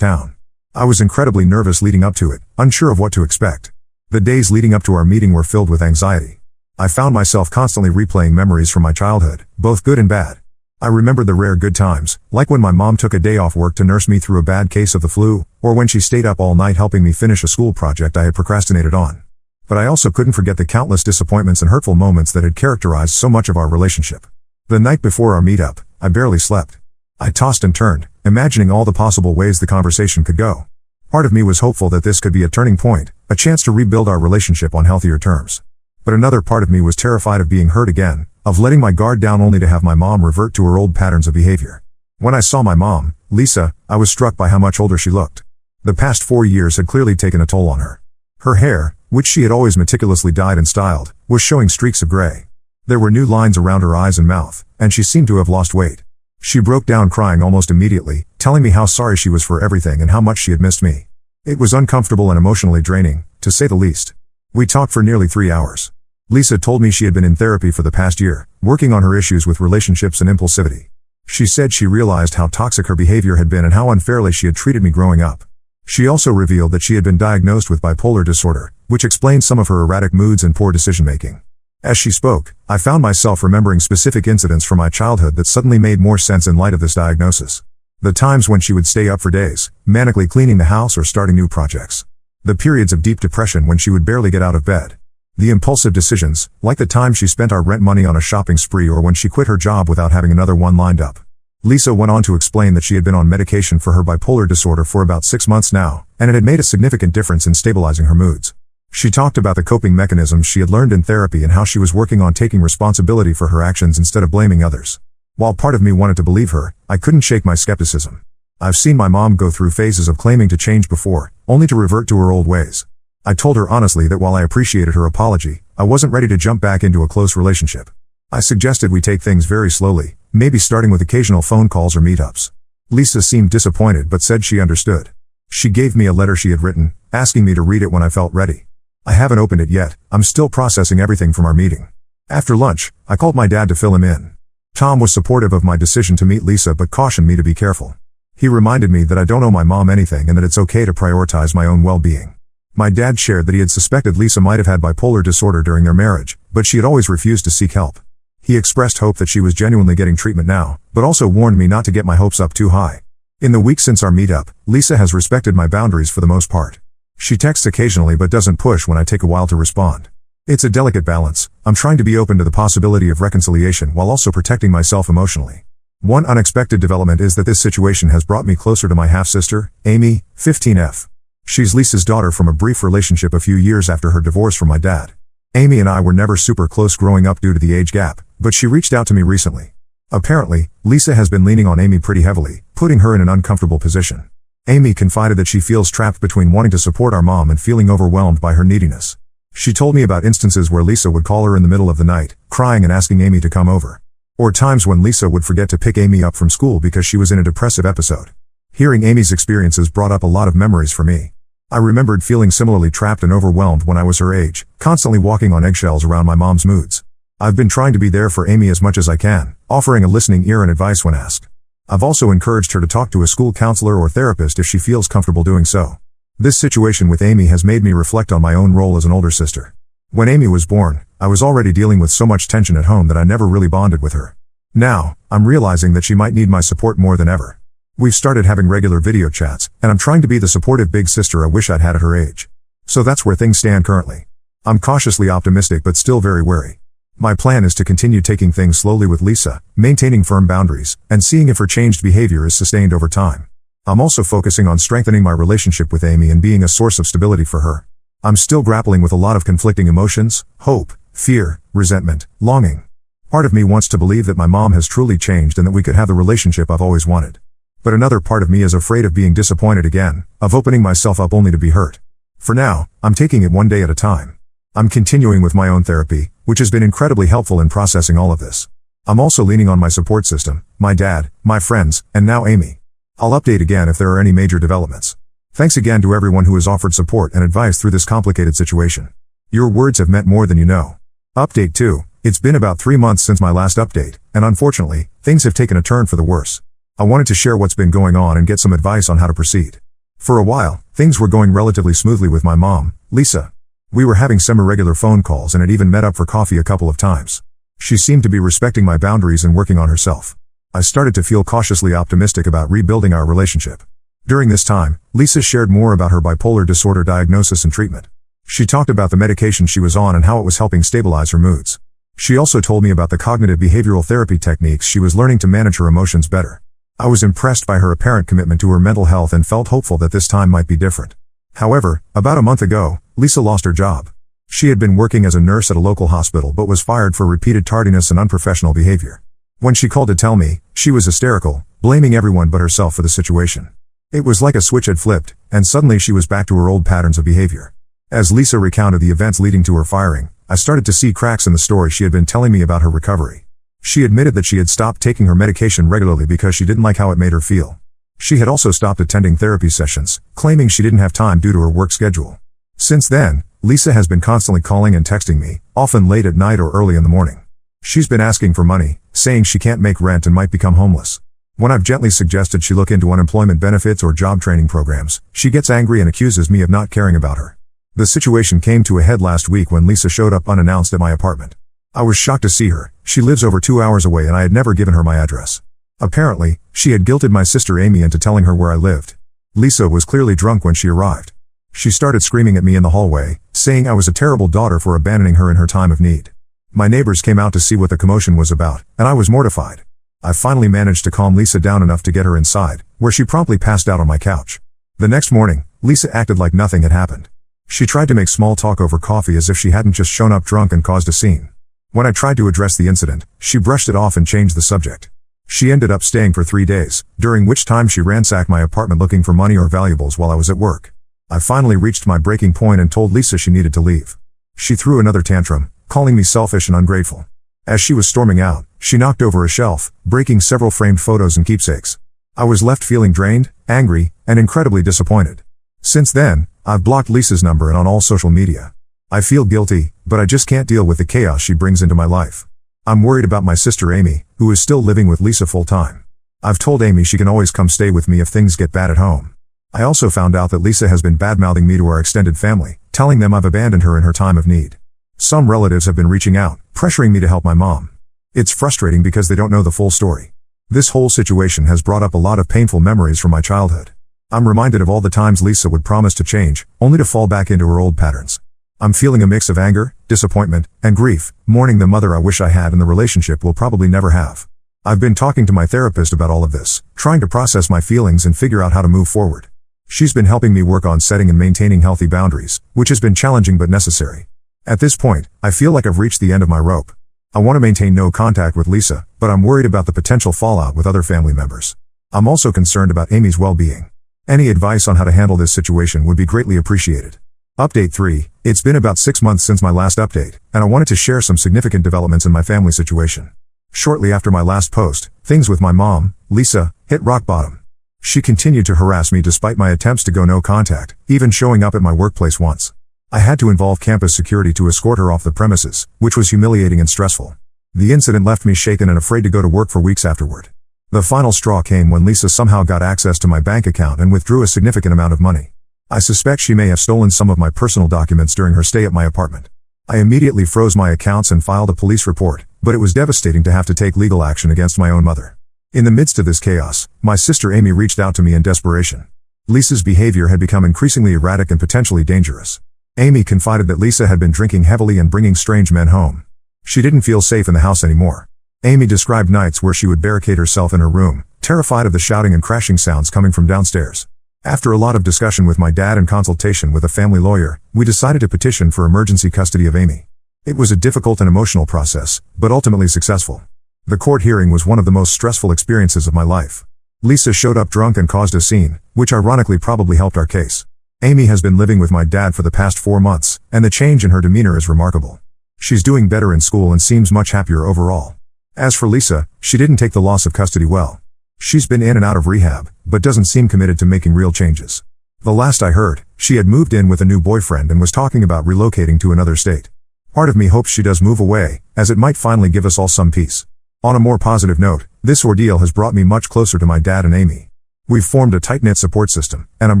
town. I was incredibly nervous leading up to it, unsure of what to expect. The days leading up to our meeting were filled with anxiety. I found myself constantly replaying memories from my childhood, both good and bad. I remembered the rare good times, like when my mom took a day off work to nurse me through a bad case of the flu, or when she stayed up all night helping me finish a school project I had procrastinated on. But I also couldn't forget the countless disappointments and hurtful moments that had characterized so much of our relationship. The night before our meetup, I barely slept. I tossed and turned, imagining all the possible ways the conversation could go. Part of me was hopeful that this could be a turning point, a chance to rebuild our relationship on healthier terms. But another part of me was terrified of being hurt again, of letting my guard down only to have my mom revert to her old patterns of behavior. When I saw my mom, Lisa, I was struck by how much older she looked. The past 4 years had clearly taken a toll on her. Her hair, which she had always meticulously dyed and styled, was showing streaks of gray. There were new lines around her eyes and mouth, and she seemed to have lost weight. She broke down crying almost immediately, telling me how sorry she was for everything and how much she had missed me. It was uncomfortable and emotionally draining, to say the least. We talked for nearly 3 hours. Lisa told me she had been in therapy for the past year, working on her issues with relationships and impulsivity. She said she realized how toxic her behavior had been and how unfairly she had treated me growing up. She also revealed that she had been diagnosed with bipolar disorder, which explained some of her erratic moods and poor decision-making. As she spoke, I found myself remembering specific incidents from my childhood that suddenly made more sense in light of this diagnosis. The times when she would stay up for days, manically cleaning the house or starting new projects. The periods of deep depression when she would barely get out of bed. The impulsive decisions, like the time she spent our rent money on a shopping spree or when she quit her job without having another one lined up. Lisa went on to explain that she had been on medication for her bipolar disorder for about 6 months now, and it had made a significant difference in stabilizing her moods. She talked about the coping mechanisms she had learned in therapy and how she was working on taking responsibility for her actions instead of blaming others. While part of me wanted to believe her, I couldn't shake my skepticism. I've seen my mom go through phases of claiming to change before, only to revert to her old ways. I told her honestly that while I appreciated her apology, I wasn't ready to jump back into a close relationship. I suggested we take things very slowly, maybe starting with occasional phone calls or meetups. Lisa seemed disappointed but said she understood. She gave me a letter she had written, asking me to read it when I felt ready. I haven't opened it yet, I'm still processing everything from our meeting. After lunch, I called my dad to fill him in. Tom was supportive of my decision to meet Lisa but cautioned me to be careful. He reminded me that I don't owe my mom anything and that it's okay to prioritize my own well-being. My dad shared that he had suspected Lisa might have had bipolar disorder during their marriage, but she had always refused to seek help. He expressed hope that she was genuinely getting treatment now, but also warned me not to get my hopes up too high. In the weeks since our meetup, Lisa has respected my boundaries for the most part. She texts occasionally but doesn't push when I take a while to respond. It's a delicate balance. I'm trying to be open to the possibility of reconciliation while also protecting myself emotionally. One unexpected development is that this situation has brought me closer to my half-sister, Amy, 15F. She's Lisa's daughter from a brief relationship a few years after her divorce from my dad. Amy and I were never super close growing up due to the age gap, but she reached out to me recently. Apparently, Lisa has been leaning on Amy pretty heavily, putting her in an uncomfortable position. Amy confided that she feels trapped between wanting to support our mom and feeling overwhelmed by her neediness. She told me about instances where Lisa would call her in the middle of the night, crying and asking Amy to come over. Or times when Lisa would forget to pick Amy up from school because she was in a depressive episode. Hearing Amy's experiences brought up a lot of memories for me. I remembered feeling similarly trapped and overwhelmed when I was her age, constantly walking on eggshells around my mom's moods. I've been trying to be there for Amy as much as I can, offering a listening ear and advice when asked. I've also encouraged her to talk to a school counselor or therapist if she feels comfortable doing so. This situation with Amy has made me reflect on my own role as an older sister. When Amy was born, I was already dealing with so much tension at home that I never really bonded with her. Now, I'm realizing that she might need my support more than ever. We've started having regular video chats, and I'm trying to be the supportive big sister I wish I'd had at her age. So that's where things stand currently. I'm cautiously optimistic but still very wary. My plan is to continue taking things slowly with Lisa, maintaining firm boundaries, and seeing if her changed behavior is sustained over time. I'm also focusing on strengthening my relationship with Amy and being a source of stability for her. I'm still grappling with a lot of conflicting emotions, hope, fear, resentment, longing. Part of me wants to believe that my mom has truly changed and that we could have the relationship I've always wanted. But another part of me is afraid of being disappointed again, of opening myself up only to be hurt. For now, I'm taking it one day at a time. I'm continuing with my own therapy, which has been incredibly helpful in processing all of this. I'm also leaning on my support system, my dad, my friends, and now Amy. I'll update again if there are any major developments. Thanks again to everyone who has offered support and advice through this complicated situation. Your words have meant more than you know. Update 2. It's been about 3 months since my last update, and unfortunately, things have taken a turn for the worse. I wanted to share what's been going on and get some advice on how to proceed. For a while, things were going relatively smoothly with my mom, Lisa. We were having semi-regular phone calls and had even met up for coffee a couple of times. She seemed to be respecting my boundaries and working on herself. I started to feel cautiously optimistic about rebuilding our relationship. During this time, Lisa shared more about her bipolar disorder diagnosis and treatment. She talked about the medication she was on and how it was helping stabilize her moods. She also told me about the cognitive behavioral therapy techniques she was learning to manage her emotions better. I was impressed by her apparent commitment to her mental health and felt hopeful that this time might be different. However, about a month ago, Lisa lost her job. She had been working as a nurse at a local hospital but was fired for repeated tardiness and unprofessional behavior. When she called to tell me, she was hysterical, blaming everyone but herself for the situation. It was like a switch had flipped, and suddenly she was back to her old patterns of behavior. As Lisa recounted the events leading to her firing, I started to see cracks in the story she had been telling me about her recovery. She admitted that she had stopped taking her medication regularly because she didn't like how it made her feel. She had also stopped attending therapy sessions, claiming she didn't have time due to her work schedule. Since then, Lisa has been constantly calling and texting me, often late at night or early in the morning. She's been asking for money, saying she can't make rent and might become homeless. When I've gently suggested she look into unemployment benefits or job training programs, she gets angry and accuses me of not caring about her. The situation came to a head last week when Lisa showed up unannounced at my apartment. I was shocked to see her. She lives over 2 hours away and I had never given her my address. Apparently, she had guilted my sister Amy into telling her where I lived. Lisa was clearly drunk when she arrived. She started screaming at me in the hallway, saying I was a terrible daughter for abandoning her in her time of need. My neighbors came out to see what the commotion was about, and I was mortified. I finally managed to calm Lisa down enough to get her inside, where she promptly passed out on my couch. The next morning, Lisa acted like nothing had happened. She tried to make small talk over coffee as if she hadn't just shown up drunk and caused a scene. When I tried to address the incident, she brushed it off and changed the subject. She ended up staying for 3 days, during which time she ransacked my apartment looking for money or valuables while I was at work. I finally reached my breaking point and told Lisa she needed to leave. She threw another tantrum, calling me selfish and ungrateful. As she was storming out, she knocked over a shelf, breaking several framed photos and keepsakes. I was left feeling drained, angry, and incredibly disappointed. Since then, I've blocked Lisa's number and on all social media. I feel guilty, but I just can't deal with the chaos she brings into my life. I'm worried about my sister Amy, who is still living with Lisa full-time. I've told Amy she can always come stay with me if things get bad at home. I also found out that Lisa has been bad-mouthing me to our extended family, telling them I've abandoned her in her time of need. Some relatives have been reaching out, pressuring me to help my mom. It's frustrating because they don't know the full story. This whole situation has brought up a lot of painful memories from my childhood. I'm reminded of all the times Lisa would promise to change, only to fall back into her old patterns. I'm feeling a mix of anger, disappointment, and grief, mourning the mother I wish I had and the relationship we'll probably never have. I've been talking to my therapist about all of this, trying to process my feelings and figure out how to move forward. She's been helping me work on setting and maintaining healthy boundaries, which has been challenging but necessary. At this point, I feel like I've reached the end of my rope. I want to maintain no contact with Lisa, but I'm worried about the potential fallout with other family members. I'm also concerned about Amy's well-being. Any advice on how to handle this situation would be greatly appreciated. Update 3. It's been about 6 months since my last update, and I wanted to share some significant developments in my family situation. Shortly after my last post, things with my mom, Lisa, hit rock bottom. She continued to harass me despite my attempts to go no contact, even showing up at my workplace once. I had to involve campus security to escort her off the premises, which was humiliating and stressful. The incident left me shaken and afraid to go to work for weeks afterward. The final straw came when Lisa somehow got access to my bank account and withdrew a significant amount of money. I suspect she may have stolen some of my personal documents during her stay at my apartment. I immediately froze my accounts and filed a police report, but it was devastating to have to take legal action against my own mother. In the midst of this chaos, my sister Amy reached out to me in desperation. Lisa's behavior had become increasingly erratic and potentially dangerous. Amy confided that Lisa had been drinking heavily and bringing strange men home. She didn't feel safe in the house anymore. Amy described nights where she would barricade herself in her room, terrified of the shouting and crashing sounds coming from downstairs. After a lot of discussion with my dad and consultation with a family lawyer, we decided to petition for emergency custody of Amy. It was a difficult and emotional process, but ultimately successful. The court hearing was one of the most stressful experiences of my life. Lisa showed up drunk and caused a scene, which ironically probably helped our case. Amy has been living with my dad for the past 4 months, and the change in her demeanor is remarkable. She's doing better in school and seems much happier overall. As for Lisa, she didn't take the loss of custody well. She's been in and out of rehab, but doesn't seem committed to making real changes. The last I heard, she had moved in with a new boyfriend and was talking about relocating to another state. Part of me hopes she does move away, as it might finally give us all some peace. On a more positive note, this ordeal has brought me much closer to my dad and Amy. We've formed a tight-knit support system, and I'm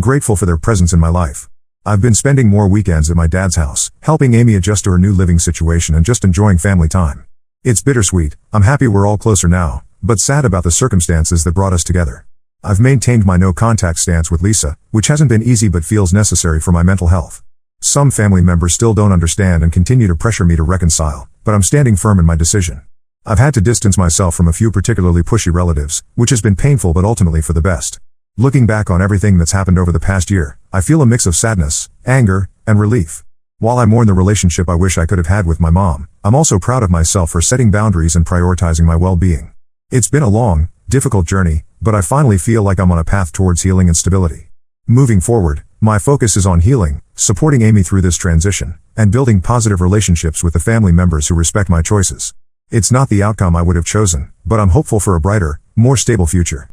grateful for their presence in my life. I've been spending more weekends at my dad's house, helping Amy adjust to her new living situation and just enjoying family time. It's bittersweet. I'm happy we're all closer now, but sad about the circumstances that brought us together. I've maintained my no-contact stance with Lisa, which hasn't been easy but feels necessary for my mental health. Some family members still don't understand and continue to pressure me to reconcile, but I'm standing firm in my decision. I've had to distance myself from a few particularly pushy relatives, which has been painful but ultimately for the best. Looking back on everything that's happened over the past year, I feel a mix of sadness, anger, and relief. While I mourn the relationship I wish I could have had with my mom, I'm also proud of myself for setting boundaries and prioritizing my well-being. It's been a long, difficult journey, but I finally feel like I'm on a path towards healing and stability. Moving forward, my focus is on healing, supporting Amy through this transition, and building positive relationships with the family members who respect my choices. It's not the outcome I would have chosen, but I'm hopeful for a brighter, more stable future.